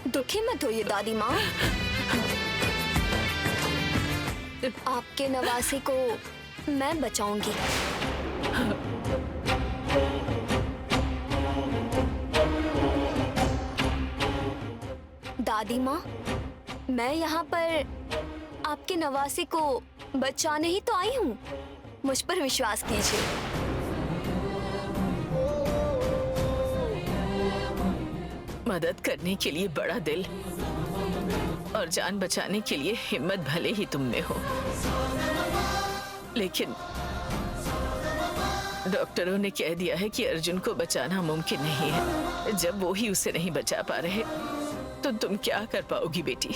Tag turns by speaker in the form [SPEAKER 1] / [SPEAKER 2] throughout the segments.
[SPEAKER 1] दुखी मत होइए दादी माँ, आपके नवासे को मैं बचाऊंगी। दादी माँ, मैं यहाँ पर आपके नवासे को बचाने ही तो आई हूँ, मुझ पर विश्वास कीजिए।
[SPEAKER 2] मदद करने के लिए बड़ा दिल और जान बचाने के लिए हिम्मत भले ही तुम में हो, लेकिन डॉक्टरों ने कह दिया है कि अर्जुन को बचाना मुमकिन नहीं है। जब वो ही उसे नहीं बचा पा रहे तो तुम क्या कर पाओगी बेटी?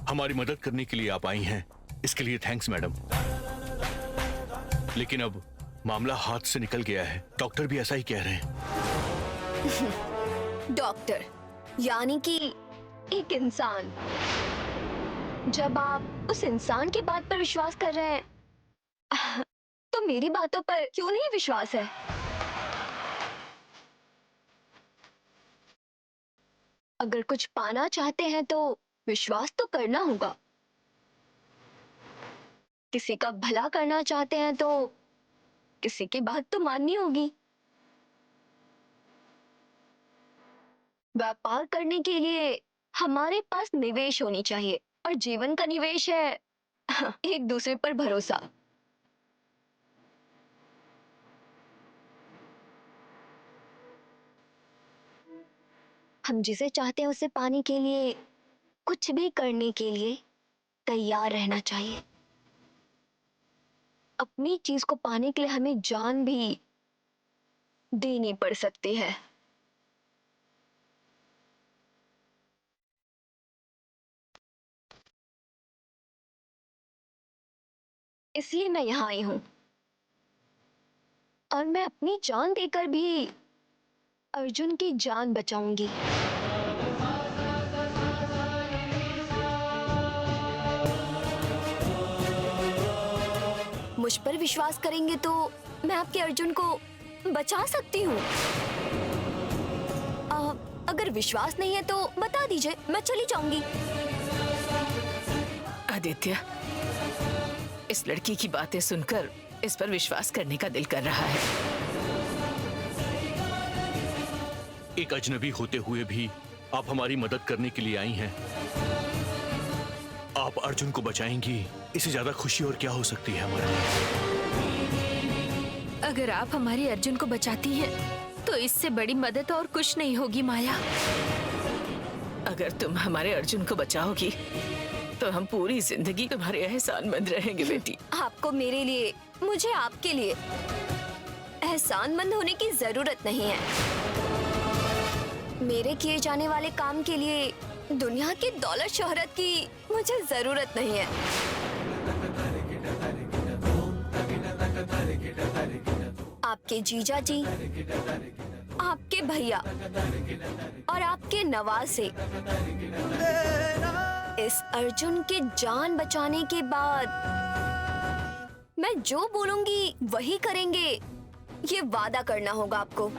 [SPEAKER 3] हमारी मदद करने के लिए आप आई हैं, इसके लिए थैंक्स मैडम। लेकिन अब मामला हाथ से निकल गया है, डॉक्टर भी ऐसा ही कह रहे हैं।
[SPEAKER 1] डॉक्टर यानी कि एक इंसान। जब आप उस इंसान की बात पर विश्वास कर रहे हैं, तो मेरी बातों पर क्यों नहीं विश्वास है? अगर कुछ पाना चाहते हैं तो विश्वास तो करना होगा। किसी का भला करना चाहते हैं तो किसी की बात तो माननी होगी। व्यापार करने के लिए हमारे पास निवेश होनी चाहिए, और जीवन का निवेश है एक दूसरे पर भरोसा। हम जिसे चाहते हैं उसे पाने के लिए, कुछ भी करने के लिए तैयार रहना चाहिए। अपनी चीज को पाने के लिए हमें जान भी देनी पड़ सकती है। इसलिए मैं यहाँ आई हूं, और मैं अपनी जान देकर भी अर्जुन की जान बचाऊंगी। मुझ पर विश्वास करेंगे तो मैं आपके अर्जुन को बचा सकती हूँ। अगर विश्वास नहीं है तो बता दीजिए, मैं चली जाऊंगी।
[SPEAKER 2] आदित्य, इस लड़की की बातें सुनकर इस पर विश्वास करने का दिल कर रहा है।
[SPEAKER 3] एक अजनबी होते हुए भी आप हमारी मदद करने के लिए आई हैं। आप अर्जुन को बचाएंगी, इससे ज्यादा खुशी और क्या हो सकती है हमारे लिए।
[SPEAKER 4] अगर आप हमारे अर्जुन को बचाती हैं, तो इससे बड़ी मदद और कुछ नहीं होगी माया।
[SPEAKER 2] अगर तुम हमारे अर्जुन को बचाओगी तो हम पूरी जिंदगी तुम्हारे एहसानमंद रहेंगे बेटी।
[SPEAKER 1] आपको मेरे लिए, मुझे आपके लिए एहसानमंद होने की जरूरत नहीं है। मेरे किए जाने वाले काम के लिए दुनिया की दौलत शोहरत की मुझे जरूरत नहीं है। आपके जीजा जी, आपके भैया और आपके नवासे इस अर्जुन के जान बचाने के बाद मैं जो बोलूंगी वही करेंगे, ये वादा करना होगा आपको।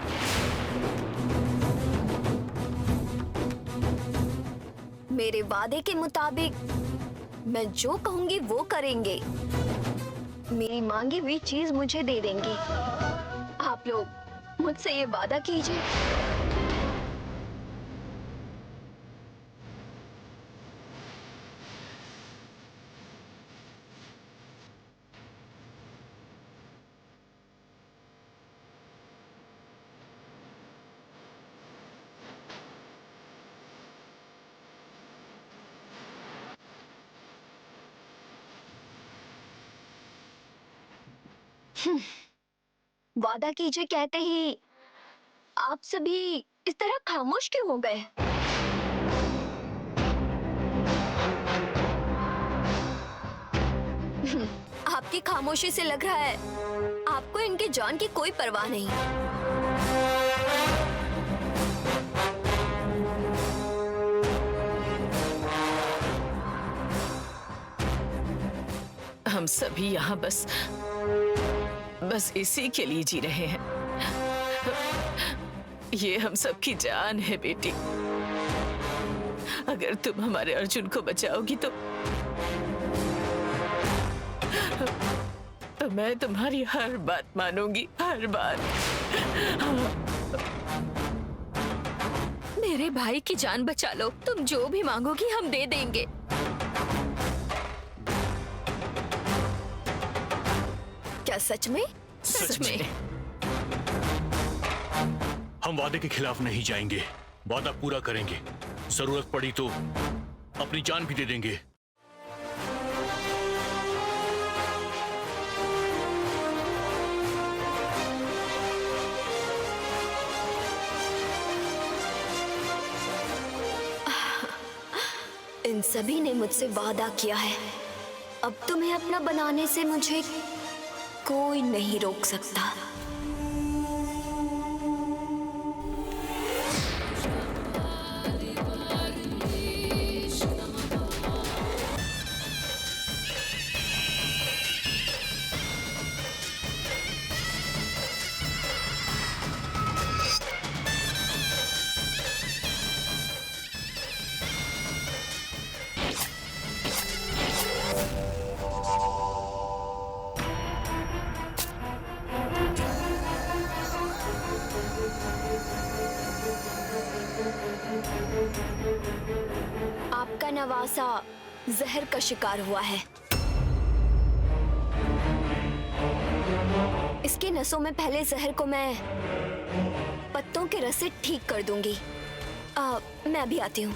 [SPEAKER 1] मेरे वादे के मुताबिक मैं जो कहूंगी वो करेंगे। मेरी मांगी हुई चीज मुझे दे देंगे। आप लोग मुझसे ये वादा कीजिए। वादा कीजिए कहते ही आप सभी इस तरह खामोश क्यों हो गए? आपकी खामोशी से लग रहा है आपको इनकी जान की कोई परवाह नहीं।
[SPEAKER 2] हम सभी यहाँ बस बस इसी के लिए जी रहे हैं। ये हम सबकी जान है बेटी। अगर तुम हमारे अर्जुन को बचाओगी तो मैं तुम्हारी हर बात मानूंगी, हर बात।
[SPEAKER 4] मेरे भाई की जान बचा लो, तुम जो भी मांगोगी हम दे देंगे।
[SPEAKER 1] क्या सच में?
[SPEAKER 3] सच में। हम वादे के खिलाफ नहीं जाएंगे, वादा पूरा करेंगे। जरूरत पड़ी तो अपनी जान भी दे देंगे।
[SPEAKER 1] इन सभी ने मुझसे वादा किया है, अब तुम्हें अपना बनाने से मुझे कोई नहीं रोक सकता। आपका नवासा जहर का शिकार हुआ है। इसके नसों में पहले जहर को मैं पत्तों के रस से ठीक कर दूंगी। मैं अभी आती हूँ।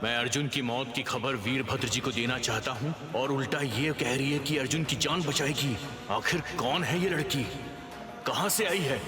[SPEAKER 3] मैं अर्जुन की मौत की खबर वीरभद्र जी को देना चाहता हूँ और उल्टा ये कह रही है कि अर्जुन की जान बचाएगी। आखिर कौन है ये लड़की, कहाँ से आई है?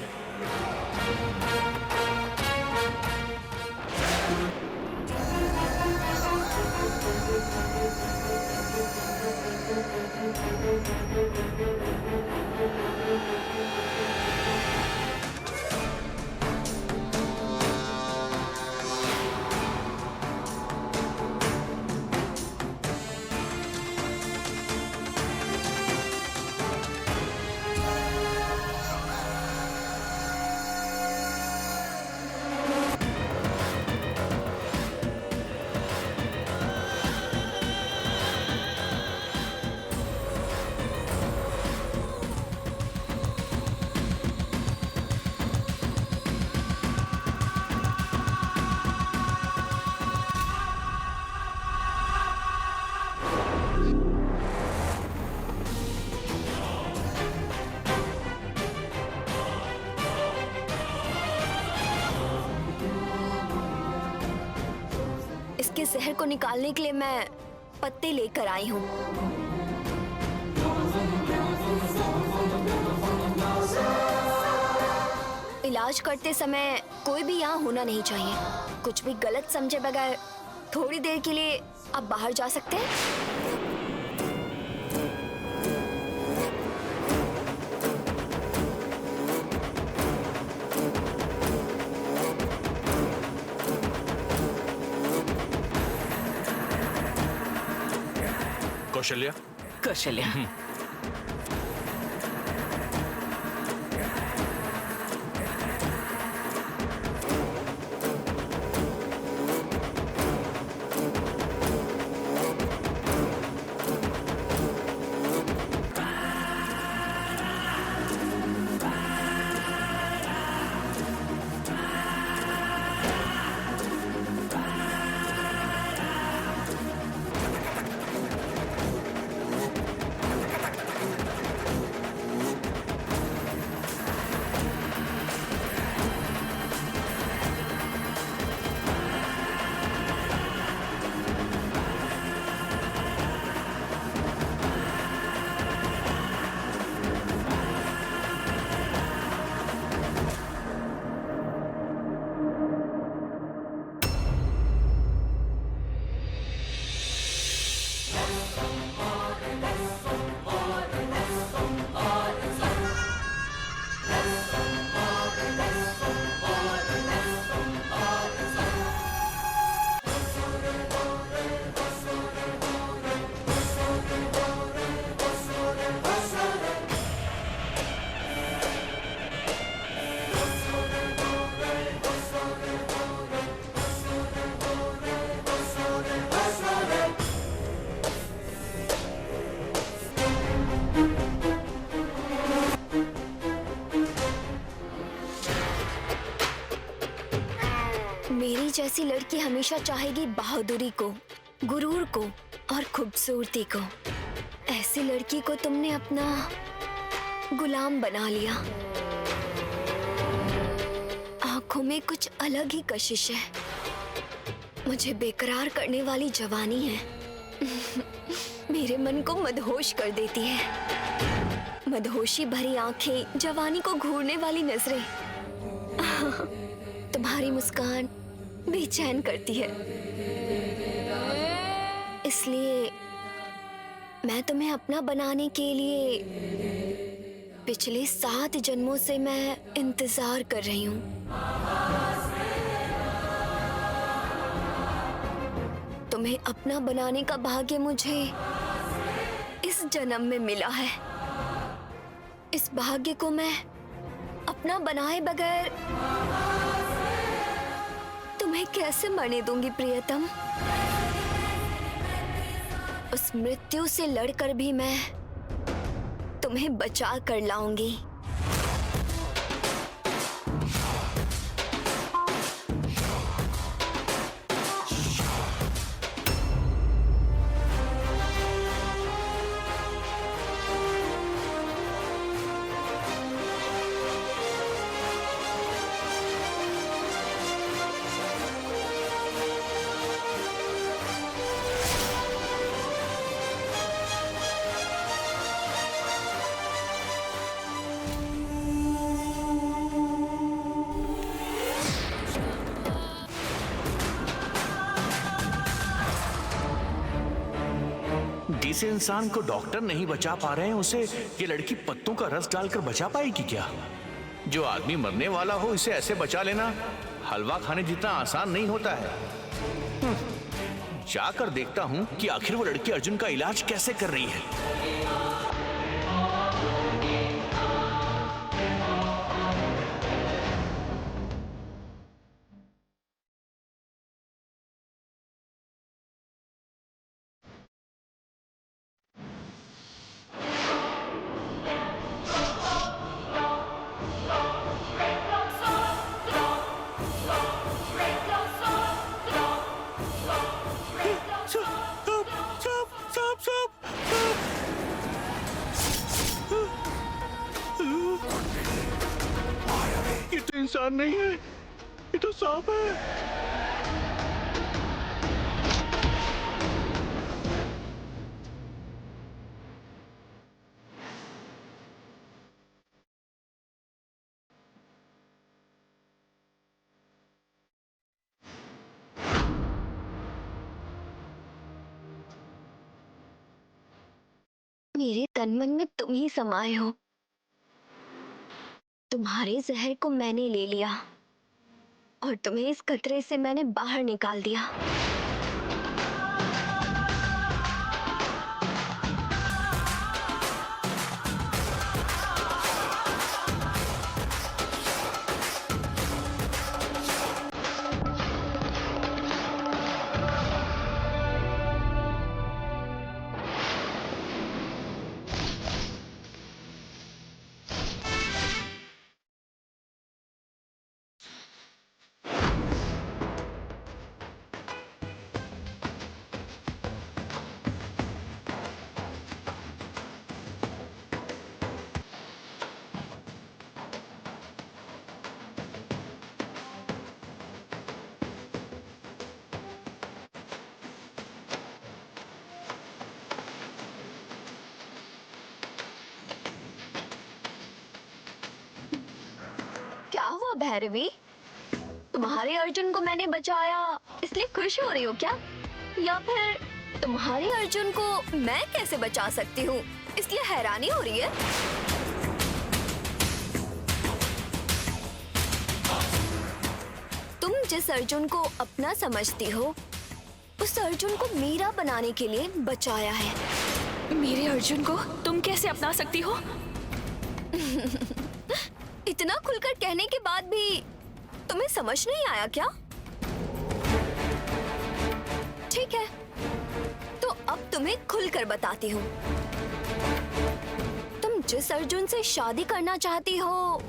[SPEAKER 1] इसके जहर को निकालने के लिए मैं पत्ते लेकर आई हूँ। इलाज करते समय कोई भी यहाँ होना नहीं चाहिए। कुछ भी गलत समझे बगैर थोड़ी देर के लिए आप बाहर जा सकते हैं।
[SPEAKER 3] कौशल्या,
[SPEAKER 2] कौशल्या,
[SPEAKER 1] मेरी जैसी लड़की हमेशा चाहेगी बहादुरी को, गुरूर को और खूबसूरती को। ऐसी लड़की को तुमने अपना गुलाम बना लिया। आंखों में कुछ अलग ही कशिश है, मुझे बेकरार करने वाली जवानी है। मेरे मन को मदहोश कर देती है। मदहोशी भरी आंखें, जवानी को घूरने वाली नजरें। तुम्हारी मुस्कान बेचैन करती है। इसलिए मैं तुम्हें अपना बनाने के लिए पिछले 7 जन्मों से मैं इंतजार कर रही हूँ। तुम्हें अपना बनाने का भाग्य मुझे इस जन्म में मिला है। इस भाग्य को मैं अपना बनाए बगैर तुम्हें कैसे मरने दूंगी प्रियतम। उस मृत्यु से लड़कर भी मैं तुम्हें बचा कर लाऊंगी।
[SPEAKER 3] जिस इंसान को डॉक्टर नहीं बचा पा रहे हैं उसे ये लड़की पत्तों का रस डालकर बचा पाएगी क्या? जो आदमी मरने वाला हो इसे ऐसे बचा लेना हलवा खाने जितना आसान नहीं होता है। जाकर देखता हूं कि आखिर वो लड़की अर्जुन का इलाज कैसे कर रही है। ये तो इंसान नहीं है, ये तो सांप है।
[SPEAKER 1] मेरे तन मन में तुम ही समाये हो। तुम्हारे जहर को मैंने ले लिया और तुम्हें इस खतरे से मैंने बाहर निकाल दिया। क्या हुआ भैरवी? तुम्हारे अर्जुन को मैंने बचाया इसलिए खुश हो रही हो क्या? या फिर तुम्हारे अर्जुन को मैं कैसे बचा सकती हूँ इसलिए हैरानी हो रही है? तुम जिस अर्जुन को अपना समझती हो उस अर्जुन को मेरा बनाने के लिए बचाया है।
[SPEAKER 4] मेरे अर्जुन को तुम कैसे अपना सकती हो?
[SPEAKER 1] इतना खुलकर कहने के बाद भी तुम्हें समझ नहीं आया क्या? ठीक है, तो अब तुम्हें खुलकर बताती हूँ। तुम जिस अर्जुन से शादी करना चाहती हो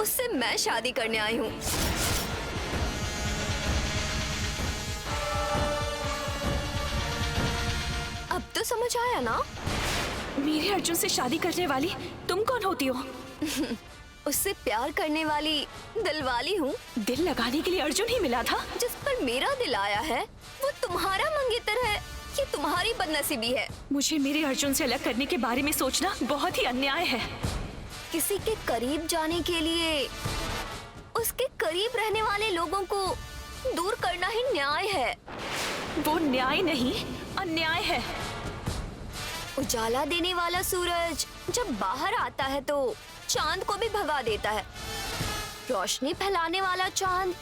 [SPEAKER 1] उससे मैं शादी करने आई हूँ। समझ आया ना?
[SPEAKER 4] मेरे अर्जुन से शादी करने वाली तुम कौन होती हो?
[SPEAKER 1] उससे प्यार करने वाली दिलवाली हूँ।
[SPEAKER 4] दिल लगाने के लिए अर्जुन ही मिला था।
[SPEAKER 1] जिस पर मेरा दिल आया है वो तुम्हारा मंगेतर है। ये तुम्हारी बदनसीबी है।
[SPEAKER 4] मुझे मेरे अर्जुन से अलग करने के बारे में सोचना बहुत ही अन्याय है।
[SPEAKER 1] किसी के करीब जाने के लिए उसके करीब रहने वाले लोगों को दूर करना ही न्याय है।
[SPEAKER 4] वो न्याय नहीं, अन्याय है।
[SPEAKER 1] उजाला देने वाला सूरज जब बाहर आता है तो चांद को भी भगा देता है। रोशनी फैलाने वाला चांद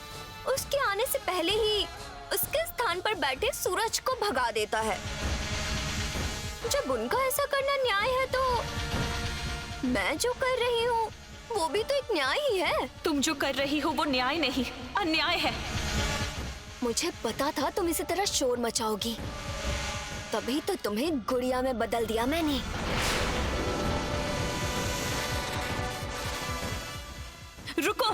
[SPEAKER 1] उसके आने से पहले ही उसके स्थान पर बैठे सूरज को भगा देता है। जब उनका ऐसा करना न्याय है तो मैं जो कर रही हूँ वो भी तो एक न्याय ही है।
[SPEAKER 4] तुम जो कर रही हो वो न्याय नहीं, अन्याय है।
[SPEAKER 1] मुझे पता था तुम इसी तरह शोर मचाओगी, तभी तो तुम्हें गुड़िया में बदल दिया मैंने।
[SPEAKER 4] रुको।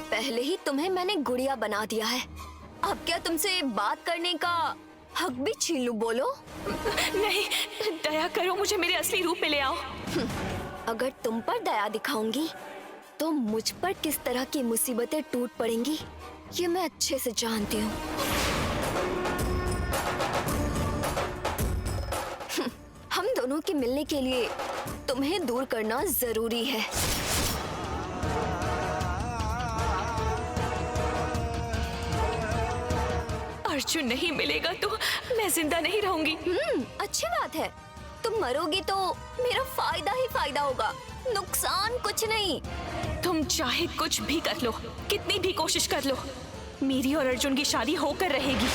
[SPEAKER 1] पहले ही तुम्हें मैंने गुड़िया बना दिया है, अब क्या तुमसे बात करने का हक भी छीन लूं? बोलो।
[SPEAKER 4] नहीं, दया करो, मुझे मेरे असली रूप में ले आओ।
[SPEAKER 1] अगर तुम पर दया दिखाऊंगी तो मुझ पर किस तरह की मुसीबतें टूट पड़ेंगी ये मैं अच्छे से जानती हूँ। हम दोनों के मिलने के लिए तुम्हें दूर करना जरूरी है।
[SPEAKER 4] अर्जुन नहीं मिलेगा तो मैं जिंदा नहीं रहूंगी।
[SPEAKER 1] अच्छी बात है। तुम मरोगी तो मेरा फायदा ही फायदा होगा, नुकसान कुछ नहीं।
[SPEAKER 4] तुम चाहे कुछ भी कर लो, कितनी भी कोशिश कर लो, मेरी और अर्जुन की शादी होकर रहेगी।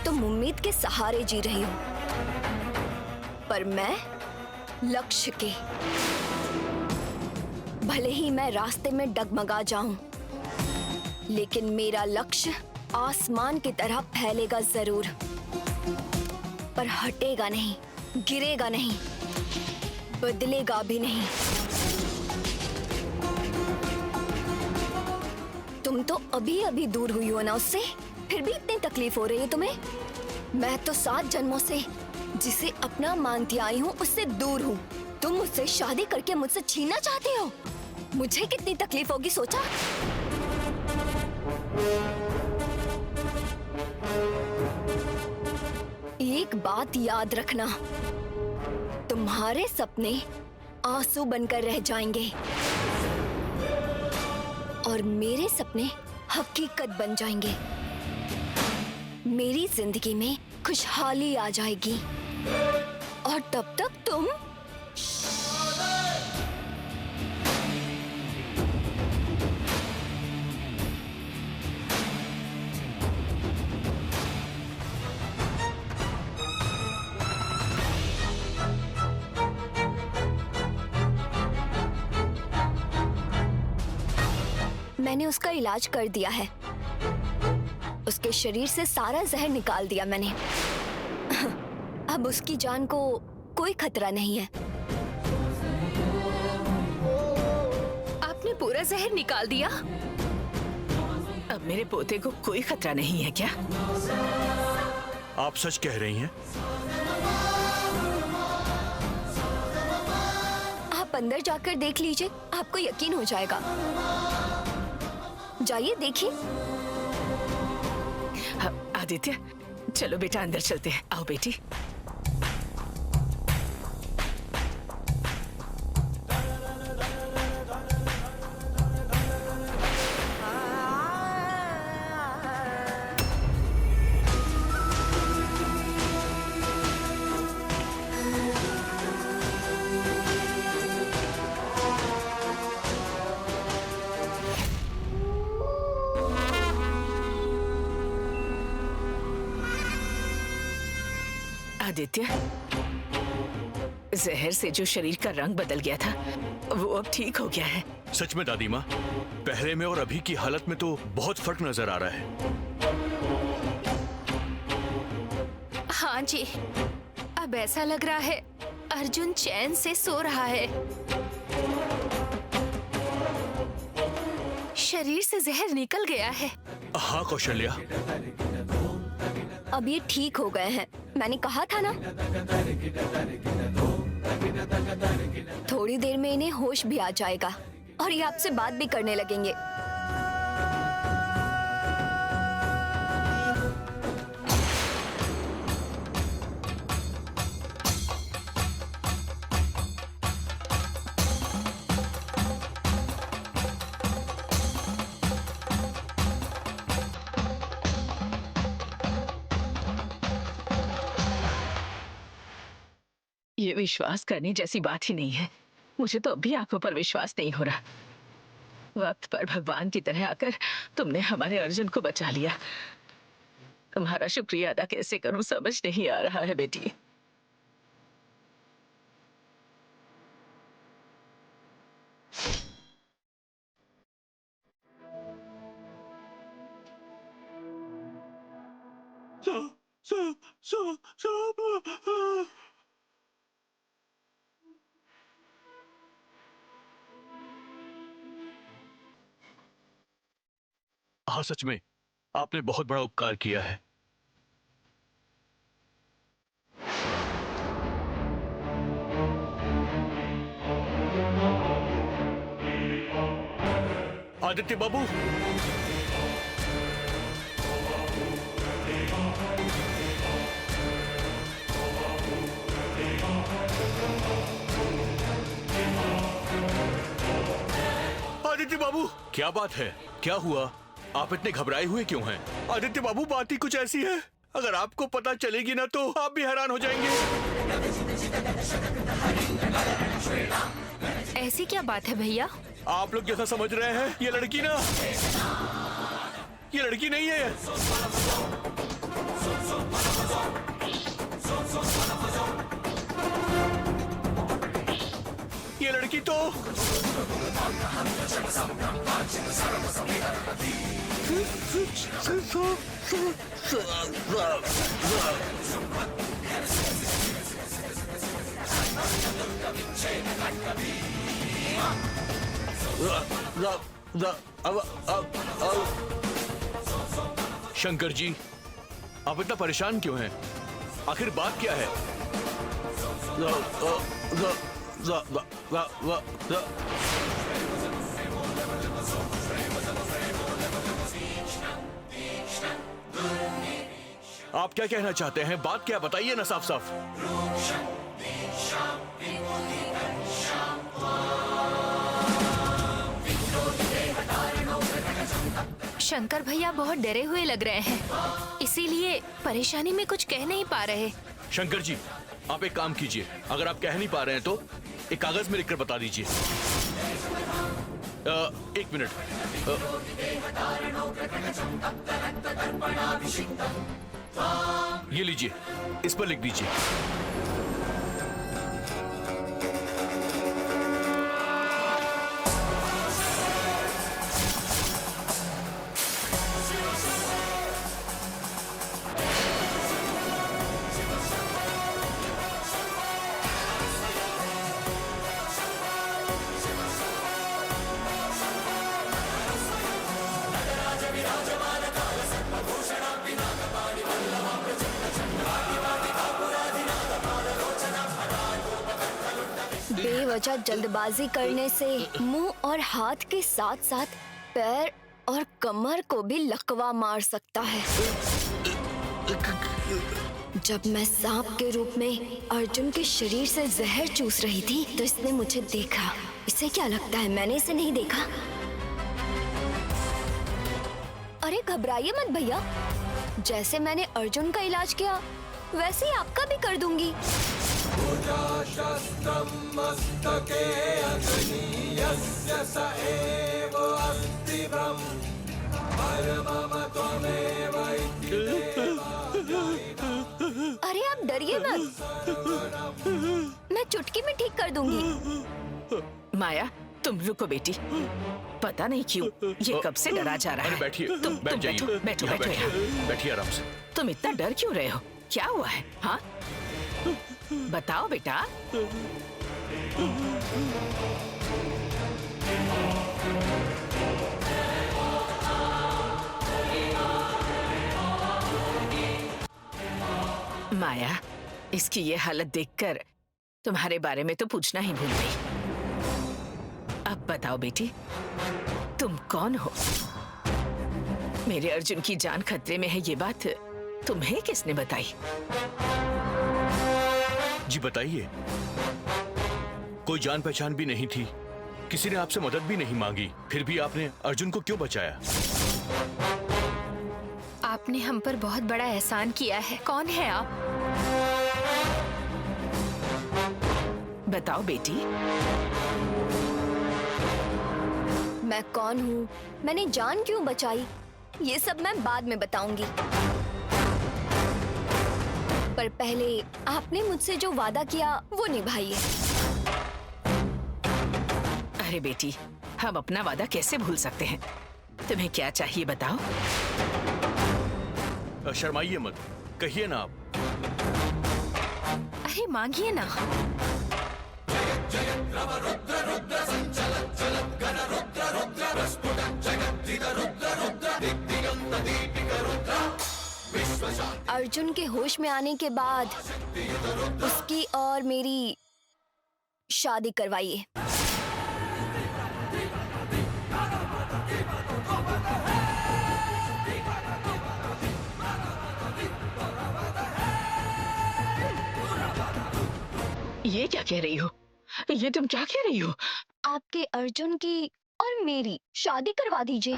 [SPEAKER 1] तुम उम्मीद के सहारे जी रही हो, पर मैं लक्ष्य के। भले ही मैं रास्ते में डगमगा जाऊं, लेकिन मेरा लक्ष्य आसमान की तरह फैलेगा जरूर, पर हटेगा नहीं, गिरेगा नहीं, बदलेगा भी नहीं। तुम तो अभी अभी दूर हुई हो ना उससे, फिर भी इतनी तकलीफ हो रही है तुम्हें। मैं तो 7 जन्मों से जिसे अपना मानती आई हूँ उससे दूर हूँ। तुम मुझसे शादी करके मुझसे छीनना चाहते हो। मुझे कितनी तकलीफ होगी सोचा? एक बात याद रखना, तुम्हारे सपने आंसू बनकर रह जाएंगे और मेरे सपने हकीकत बन जाएंगे। मेरी जिंदगी में खुशहाली आ जाएगी और तब तक तुम मैंने उसका इलाज कर दिया है। उसके शरीर से सारा जहर निकाल दिया मैंने। अब उसकी जान को कोई खतरा नहीं है।
[SPEAKER 4] आपने पूरा जहर निकाल दिया?
[SPEAKER 2] अब मेरे पोते को कोई खतरा नहीं है क्या?
[SPEAKER 3] आप सच कह रही हैं?
[SPEAKER 1] आप अंदर जाकर देख लीजिए, आपको यकीन हो जाएगा। जाइए देखिए।
[SPEAKER 2] आदित्य, चलो बेटा अंदर चलते हैं। आओ बेटी। आदित्य, जहर से जो शरीर का रंग बदल गया था वो अब ठीक हो गया है।
[SPEAKER 3] सच में दादी माँ, पहले में और अभी की हालत में तो बहुत फर्क नजर आ रहा है।
[SPEAKER 4] हाँ जी, अब ऐसा लग रहा है अर्जुन चैन से सो रहा है। शरीर से जहर निकल गया है।
[SPEAKER 3] हाँ कौशल्या,
[SPEAKER 1] अब ये ठीक हो गए हैं, मैंने कहा था ना। थोड़ी देर में इन्हें होश भी आ जाएगा और ये आपसे बात भी करने लगेंगे।
[SPEAKER 2] ये विश्वास करने जैसी बात ही नहीं है। मुझे तो अभी आंखों पर विश्वास नहीं हो रहा। वक्त पर भगवान की तरह आकर तुमने हमारे अर्जुन को बचा लिया। तुम्हारा शुक्रिया अदा कैसे करूं समझ नहीं आ रहा है बेटी।
[SPEAKER 3] हाँ सच में आपने बहुत बड़ा उपकार किया है। आदित्य बाबू, आदित्य बाबू, क्या बात है? क्या हुआ? आप इतने घबराए हुए क्यों हैं? आदित्य बाबू, बात ही कुछ ऐसी है, अगर आपको पता चलेगी ना तो आप भी हैरान हो जाएंगे।
[SPEAKER 4] ऐसी क्या बात है भैया?
[SPEAKER 3] आप लोग जैसा समझ रहे हैं, ये लड़की नहीं है। ये लड़की तो शंकर जी, आप इतना परेशान क्यों हैं? आखिर बात क्या है? आप क्या कहना चाहते हैं? बात क्या, बताइए ना साफ साफ।
[SPEAKER 4] शंकर भैया बहुत डरे हुए लग रहे हैं, इसीलिए परेशानी में कुछ कह नहीं पा रहे।
[SPEAKER 3] शंकर जी, आप एक काम कीजिए, अगर आप कह नहीं पा रहे हैं तो एक कागज में लिखकर बता दीजिए। एक मिनट। ये लीजिए, इस पर लिख दीजिए।
[SPEAKER 1] बेवजह जल्दबाजी करने से मुंह और हाथ के साथ साथ पैर और कमर को भी लकवा मार सकता है। जब मैं सांप के रूप में अर्जुन के शरीर से जहर चूस रही थी तो इसने मुझे देखा। इसे क्या लगता है मैंने इसे नहीं देखा? अरे घबराइए मत भैया, जैसे मैंने अर्जुन का इलाज किया वैसे ही आपका भी कर दूंगी। अरे आप डरिए मत, मैं चुटकी में ठीक कर दूंगी।
[SPEAKER 2] माया, तुम रुको बेटी, पता नहीं क्यों ये कब से डरा जा रहा है।
[SPEAKER 3] बैठिए,
[SPEAKER 2] तुम
[SPEAKER 3] बैठ जाइए।
[SPEAKER 2] बैठो यहाँ।
[SPEAKER 3] बैठिए आराम से।
[SPEAKER 2] तुम इतना डर क्यों रहे हो? क्या हुआ है? हाँ, बताओ बेटा। माया, इसकी ये हालत देखकर तुम्हारे बारे में तो पूछना ही भूल गई। अब बताओ बेटी, तुम कौन हो? मेरे अर्जुन की जान खतरे में है, ये बात तुम्हें किसने बताई?
[SPEAKER 3] जी बताइए। कोई जान पहचान भी नहीं थी, किसी ने आपसे मदद भी नहीं मांगी, फिर भी आपने अर्जुन को क्यों बचाया?
[SPEAKER 4] आपने हम पर बहुत बड़ा एहसान किया है। कौन है आप?
[SPEAKER 2] बताओ बेटी।
[SPEAKER 1] मैं कौन हूँ, मैंने जान क्यों बचाई, ये सब मैं बाद में बताऊंगी। पर पहले आपने मुझसे जो वादा किया वो निभाइए।
[SPEAKER 2] अरे बेटी, हम अपना वादा कैसे भूल सकते हैं? तुम्हें क्या चाहिए बताओ।
[SPEAKER 3] शर्माइए मत, कहिए ना आप।
[SPEAKER 4] अरे मांगिए ना।
[SPEAKER 1] अर्जुन के होश में आने के बाद उसकी और मेरी शादी करवाइए।
[SPEAKER 2] ये क्या कह रही हो? ये तुम क्या कह रही हो?
[SPEAKER 1] आपके अर्जुन की और मेरी शादी करवा दीजिए।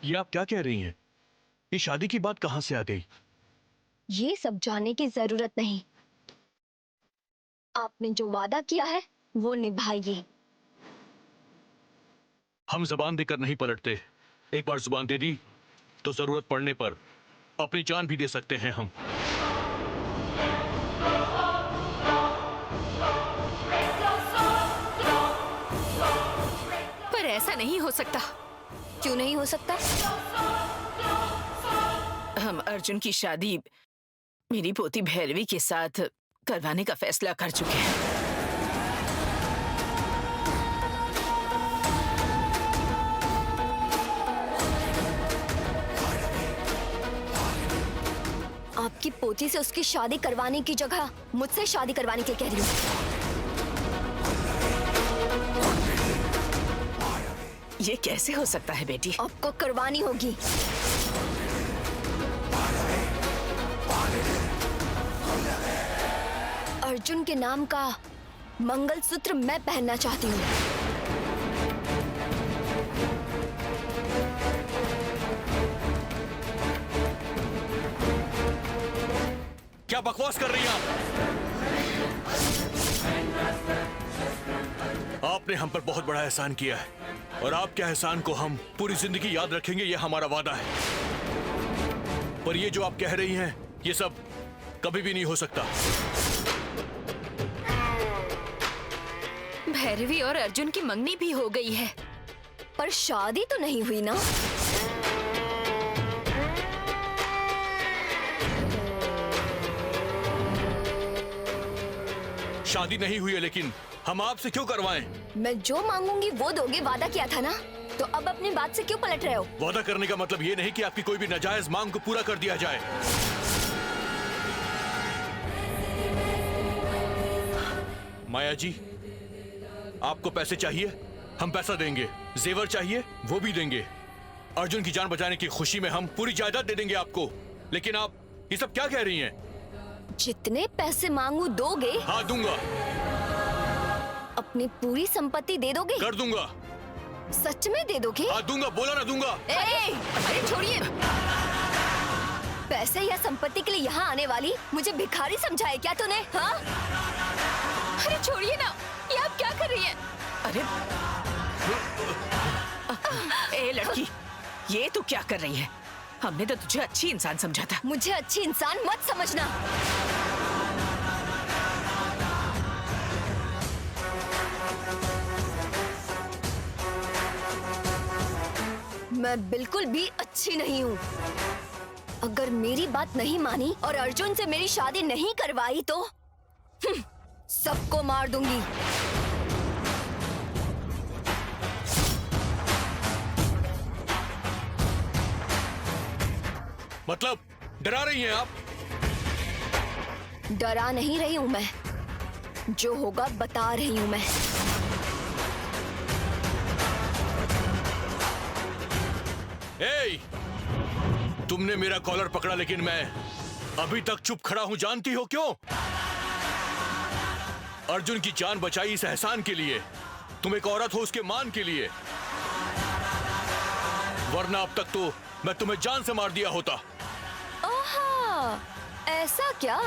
[SPEAKER 3] ये आप क्या कह रही हैं? ये शादी की बात कहां से आ गई?
[SPEAKER 1] ये सब जानने की जरूरत नहीं, आपने जो वादा किया है वो निभाइए।
[SPEAKER 3] हम जबान देकर नहीं पलटते। एक बार जुबान दे दी तो जरूरत पड़ने पर अपनी जान भी दे सकते हैं हम।
[SPEAKER 4] पर ऐसा नहीं हो सकता।
[SPEAKER 1] क्यों नहीं हो सकता?
[SPEAKER 2] हम अर्जुन की शादी मेरी पोती भैरवी के साथ करवाने का फैसला कर चुके हैं।
[SPEAKER 1] आपकी पोती से उसकी शादी करवाने की जगह मुझसे शादी करवाने के लिए कह रही हूँ।
[SPEAKER 2] ये कैसे हो सकता है बेटी?
[SPEAKER 1] आपको करवानी होगी। अर्जुन के नाम का मंगलसूत्र मैं पहनना चाहती हूँ।
[SPEAKER 3] क्या बकवास कर रही हैं आप? आपने हम पर बहुत बड़ा एहसान किया है और आपके एहसान को हम पूरी जिंदगी याद रखेंगे, ये हमारा वादा है। पर ये जो आप कह रही हैं, ये सब कभी भी नहीं हो सकता।
[SPEAKER 4] भैरवी और अर्जुन की मंगनी भी हो गई है,
[SPEAKER 1] पर शादी तो नहीं हुई ना।
[SPEAKER 3] शादी नहीं हुई है, लेकिन हम आपसे क्यों करवाएं?
[SPEAKER 1] मैं जो मांगूंगी वो दोगे, वादा किया था ना, तो अब अपनी बात से क्यों पलट रहे हो?
[SPEAKER 3] वादा करने का मतलब ये नहीं कि आपकी कोई भी नाजायज मांग को पूरा कर दिया जाए। माया जी, आपको पैसे चाहिए, हम पैसा देंगे। जेवर चाहिए, वो भी देंगे। अर्जुन की जान बचाने की खुशी में हम पूरी जायदाद दे देंगे आपको। लेकिन आप ये सब क्या कह रही हैं?
[SPEAKER 1] जितने पैसे मांगू दोगे?
[SPEAKER 3] हाँ दूंगा।
[SPEAKER 1] अपनी पूरी संपत्ति दे दोगे?
[SPEAKER 3] कर दूंगा।
[SPEAKER 1] सच में दे दोगे?
[SPEAKER 3] हाँ दूंगा, बोला ना दूंगा।
[SPEAKER 1] अरे छोड़िए। पैसे या संपत्ति के लिए यहाँ आने वाली मुझे भिखारी समझा है क्या तूने? हाँ?
[SPEAKER 4] अरे छोड़िए ना, ये आप क्या कर रही हैं?
[SPEAKER 2] अरे ए लड़की, ये तू क्या कर रही है? हमने तो तुझे अच्छी इंसान समझा था।
[SPEAKER 1] मुझे अच्छी इंसान मत समझना। मैं बिल्कुल भी अच्छी नहीं हूँ। अगर मेरी बात नहीं मानी और अर्जुन से मेरी शादी नहीं करवाई तो सबको मार दूंगी।
[SPEAKER 3] मतलब डरा रही हैं आप?
[SPEAKER 1] डरा नहीं रही हूँ मैं, जो होगा बता रही हूँ मैं।
[SPEAKER 3] ए, तुमने मेरा कॉलर पकड़ा लेकिन मैं अभी तक चुप खड़ा हूं, जानती हो क्यों? अर्जुन की जान बचाई इस एहसान के लिए, तुम एक औरत हो उसके मान के लिए, वरना अब तक तो मैं तुम्हें जान से मार दिया होता।
[SPEAKER 1] आहा, ऐसा क्या?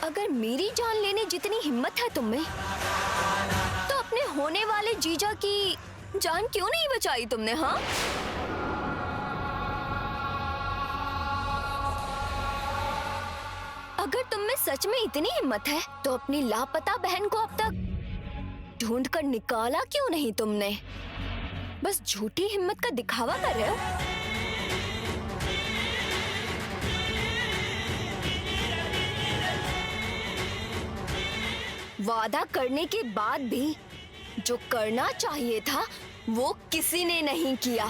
[SPEAKER 1] अगर मेरी जान लेने जितनी हिम्मत है तुम में, तो अपने होने वाले जीजा की जान क्यों नहीं बचाई तुमने? हाँ, अगर तुम में सच में इतनी हिम्मत है तो अपनी लापता बहन को अब तक ढूंढ कर निकाला क्यों नहीं तुमने? बस झूठी हिम्मत का दिखावा कर रहे हो। वादा करने के बाद भी जो करना चाहिए था वो किसी ने नहीं किया।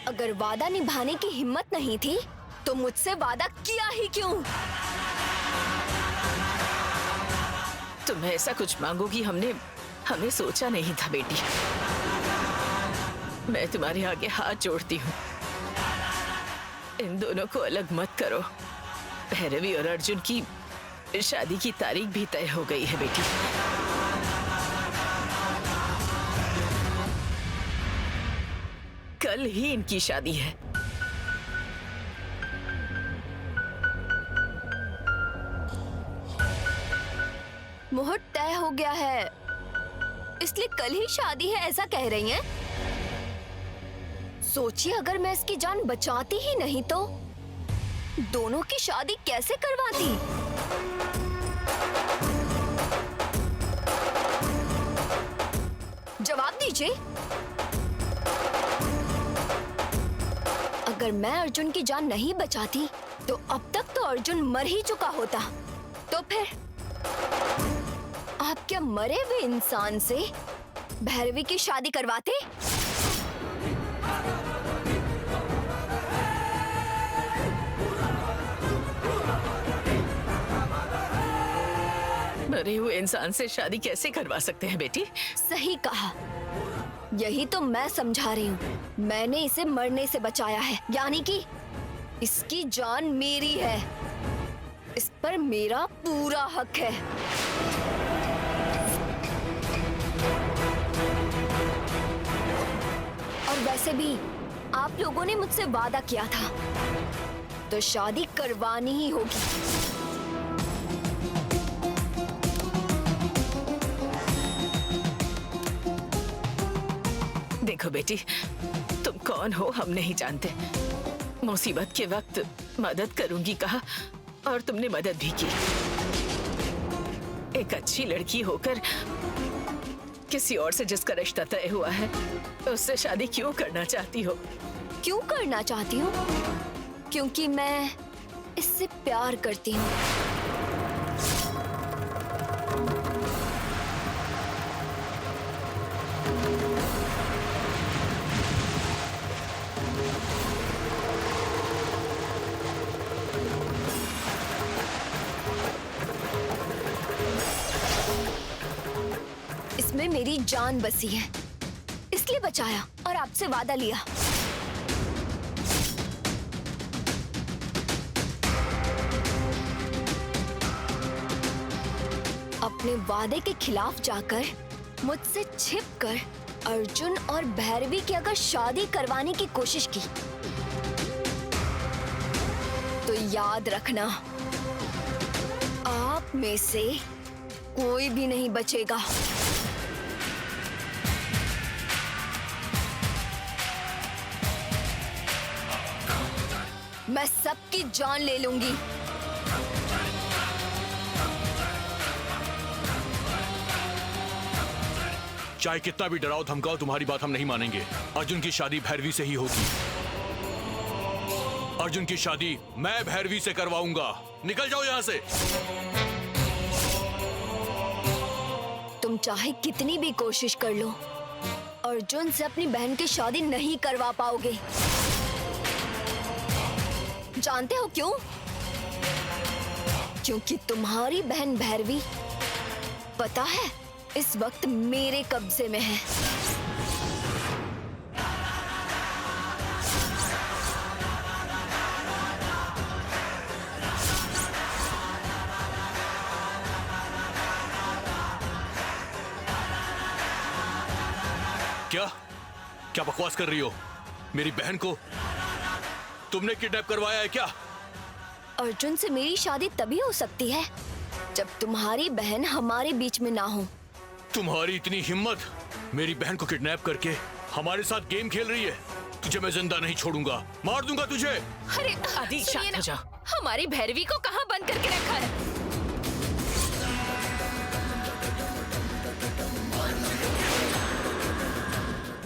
[SPEAKER 1] अगर वादा निभाने की हिम्मत नहीं थी तो मुझसे वादा किया ही क्यों?
[SPEAKER 2] तुम ऐसा कुछ मांगोगी हमने सोचा नहीं था बेटी। मैं तुम्हारे आगे हाथ जोड़ती हूँ, इन दोनों को अलग मत करो। भैरवी और अर्जुन की शादी की तारीख भी तय हो गई है बेटी। कल ही इनकी शादी है।
[SPEAKER 1] मुहूर्त तय हो गया है, इसलिए कल ही शादी है ऐसा कह रही हैं? सोचिए, अगर मैं इसकी जान बचाती ही नहीं तो दोनों की शादी कैसे करवाती? जवाब दीजिए। अगर मैं अर्जुन की जान नहीं बचाती तो अब तक तो अर्जुन मर ही चुका होता। तो फिर आप क्या मरे हुए इंसान से भैरवी की शादी करवाते?
[SPEAKER 2] मरे हुए इंसान से शादी कैसे करवा सकते हैं बेटी?
[SPEAKER 1] सही कहा, यही तो मैं समझा रही हूँ। मैंने इसे मरने से बचाया है, यानी कि इसकी जान मेरी है, इस पर मेरा पूरा हक है। और वैसे भी आप लोगों ने मुझसे वादा किया था, तो शादी करवानी ही होगी।
[SPEAKER 2] देखो बेटी, तुम कौन हो हम नहीं जानते। मुसीबत के वक्त मदद करूंगी कहा और तुमने मदद भी की। एक अच्छी लड़की होकर किसी और से जिसका रिश्ता तय हुआ है उससे शादी क्यों करना चाहती हो?
[SPEAKER 1] क्यों करना चाहती हूँ? क्योंकि मैं इससे प्यार करती हूँ। इसमें मेरी जान बसी है, इसलिए बचाया और आपसे वादा लिया। अपने वादे के खिलाफ जाकर मुझसे छिपकर अर्जुन और भैरवी की अगर शादी करवाने की कोशिश की तो याद रखना, आप में से कोई भी नहीं बचेगा। मैं सबकी जान ले लूंगी।
[SPEAKER 3] चाहे कितना भी डराओ धमकाओ, तुम्हारी बात हम नहीं मानेंगे। अर्जुन की शादी भैरवी से ही होगी। अर्जुन की शादी मैं भैरवी से करवाऊंगा। निकल जाओ यहां से।
[SPEAKER 1] तुम चाहे कितनी भी कोशिश कर लो, अर्जुन से अपनी बहन की शादी नहीं करवा पाओगे। जानते हो क्यों? क्योंकि तुम्हारी बहन भैरवी, पता है, इस वक्त मेरे कब्जे में है।
[SPEAKER 3] क्या क्या बकवास कर रही हो? मेरी बहन को तुमने किडनैप करवाया है क्या?
[SPEAKER 1] अर्जुन से मेरी शादी तभी हो सकती है जब तुम्हारी बहन हमारे बीच में ना हो।
[SPEAKER 3] तुम्हारी इतनी हिम्मत, मेरी बहन को किडनैप करके हमारे साथ गेम खेल रही है। तुझे मैं जिंदा नहीं छोड़ूंगा, मार दूंगा तुझे।
[SPEAKER 4] अरे
[SPEAKER 2] आदि,
[SPEAKER 4] सुनिए
[SPEAKER 2] शांत
[SPEAKER 4] ना,
[SPEAKER 2] हो जाओ।
[SPEAKER 4] हमारी भैरवी को कहाँ बंद करके रखा है?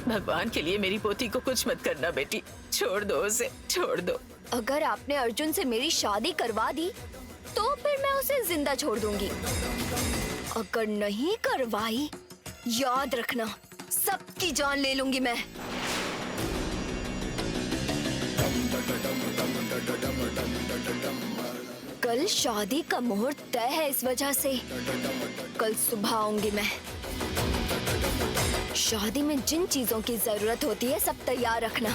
[SPEAKER 2] भगवान के लिए मेरी पोती को कुछ मत करना बेटी, छोड़ दो उसे, छोड़ दो।
[SPEAKER 1] अगर आपने अर्जुन से मेरी शादी करवा दी तो फिर मैं उसे जिंदा छोड़ दूंगी। अगर नहीं करवाई, याद रखना, सबकी जान ले लूंगी मैं। कल शादी का मुहूर्त तय है, इस वजह से कल सुबह आऊंगी मैं। शादी में जिन चीजों की जरूरत होती है सब तैयार रखना।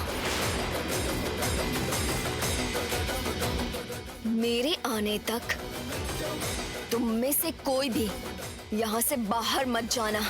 [SPEAKER 1] मेरे आने तक तुम में से कोई भी यहाँ से बाहर मत जाना।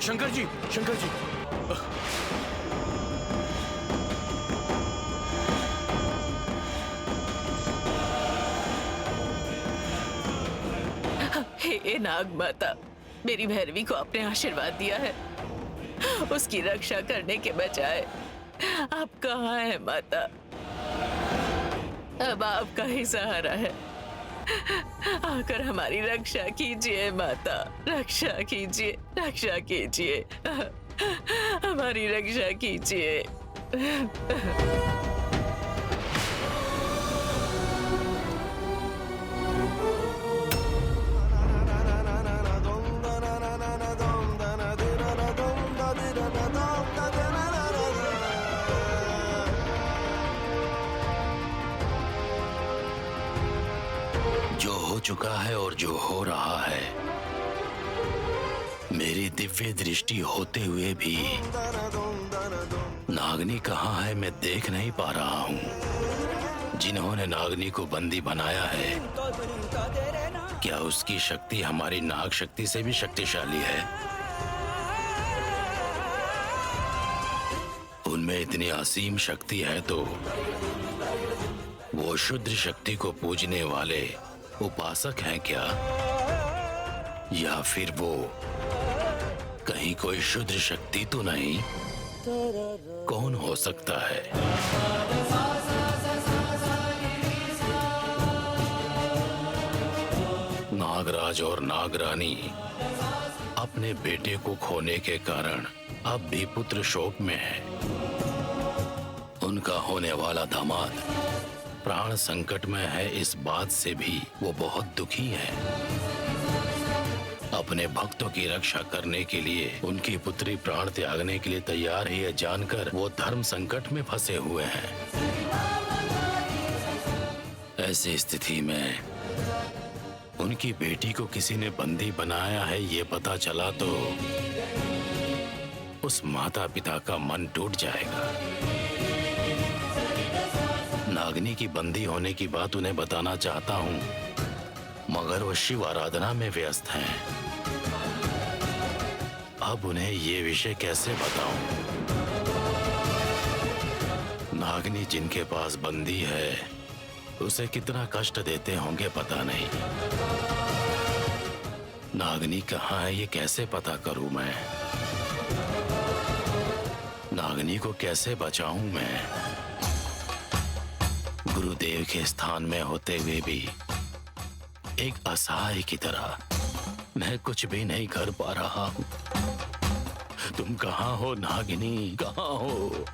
[SPEAKER 3] शंकर जी, शंकर जी।
[SPEAKER 2] हे नाग माता, मेरी भैरवी को आपने आशीर्वाद दिया है, उसकी रक्षा करने के बजाय आप कहाँ हैं माता? अब आपका ही सहारा है, आकर हमारी रक्षा कीजिए माता, रक्षा कीजिए, रक्षा कीजिए, हमारी रक्षा कीजिए।
[SPEAKER 5] जो हो चुका है और जो हो रहा है, मेरी दिव्य दृष्टि होते हुए भी नागनी कहाँ है मैं देख नहीं पा रहा हूँ। जिन्होंने नागनी को बंदी बनाया है, क्या उसकी शक्ति हमारी नाग शक्ति से भी शक्तिशाली है? उनमें इतनी असीम शक्ति है तो वो शुद्र शक्ति को पूजने वाले उपासक हैं क्या? या फिर वो कहीं कोई शुद्र शक्ति तो नहीं? कौन हो सकता है? नागराज और नागरानी अपने बेटे को खोने के कारण अब भी पुत्र शोक में है। उनका होने वाला दामाद प्राण संकट में है, इस बात से भी वो बहुत दुखी है। अपने भक्तों की रक्षा करने के लिए उनकी पुत्री प्राण त्यागने के लिए तैयार है, यह जानकर वो धर्म संकट में फंसे हुए हैं। ऐसी स्थिति में उनकी बेटी को किसी ने बंदी बनाया है, ये पता चला तो उस माता पिता का मन टूट जाएगा। नागिनी की बंदी होने की बात उन्हें बताना चाहता हूँ, मगर वो शिव आराधना में व्यस्त हैं। अब उन्हें ये विषय कैसे बताऊं? नागिनी जिनके पास बंदी है उसे कितना कष्ट देते होंगे पता नहीं। नागिनी कहाँ है ये कैसे पता करूं मैं? नागिनी को कैसे बचाऊं मैं? गुरुदेव के स्थान में होते हुए भी एक असहाय की तरह मैं कुछ भी नहीं कर पा रहा हूं। तुम कहाँ हो नागिनी, कहाँ हो?